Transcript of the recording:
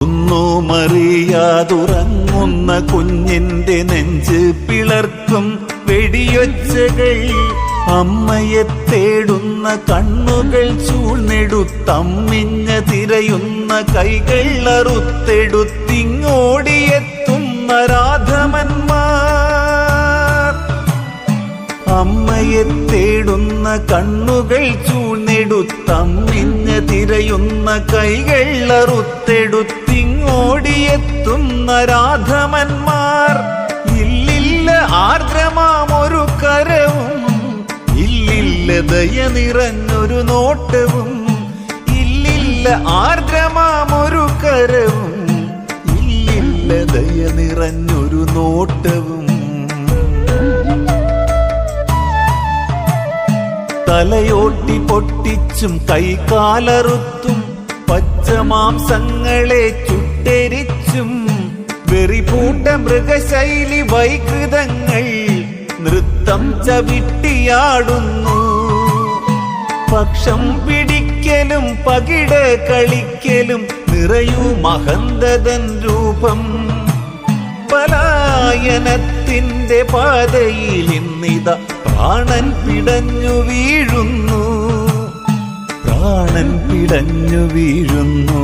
ഒന്നുമറിയാതുറങ്ങുന്ന കുഞ്ഞിന്റെ നെഞ്ച് പിളർക്കും വെടിയൊച്ചകൾ, അമ്മയെ തേടുന്ന കണ്ണുകൾ ചൂഴ്ന്നെടുത്തമ്മിഞ്ഞ തിരയുന്ന കൈകൾ അറുത്തെടുത്തിങ്ങോടിയെത്തുന്ന രാധമന്മാർ. അമ്മയെ തേടുന്ന കണ്ണുകൾ ചൂഴ്ന്നെടുത്തമ്മിഞ്ഞ തിരയുന്ന കൈകൾ അറുത്തെടുത്തിങ്ങോടിയെത്തുന്ന രാധമന്മാർ. ഇല്ലില്ല ആർദ്രമാമൊരു കരവും, ഇല്ലില്ല ദയ നിറഞ്ഞൊരു നോട്ടവും. ഇല്ലില്ല ആർദ്രമാമൊരു കരവും, ഇല്ലില്ല ദയ നിറഞ്ഞൊരു നോട്ടവും. തലയോട്ടി പൊട്ടിച്ചും കൈകാലറുത്തും പച്ചമാംസങ്ങളെ ചുട്ടെരിച്ചും വെറിപൂട്ട മൃഗശൈലി വൈകൃതങ്ങൾ നൃത്തം ചവിട്ടിയാടുന്നു. പക്ഷം പിടിക്കലും പകിട കളിക്കലും നിറയൂ മഹന്തതൻ രൂപം. പലായനത്തിന്റെ പാതയിൽ ഇന്നിത പ്രാണൻ പിടഞ്ഞു വീഴുന്നു, പ്രാണൻ പിടഞ്ഞു വീഴുന്നു.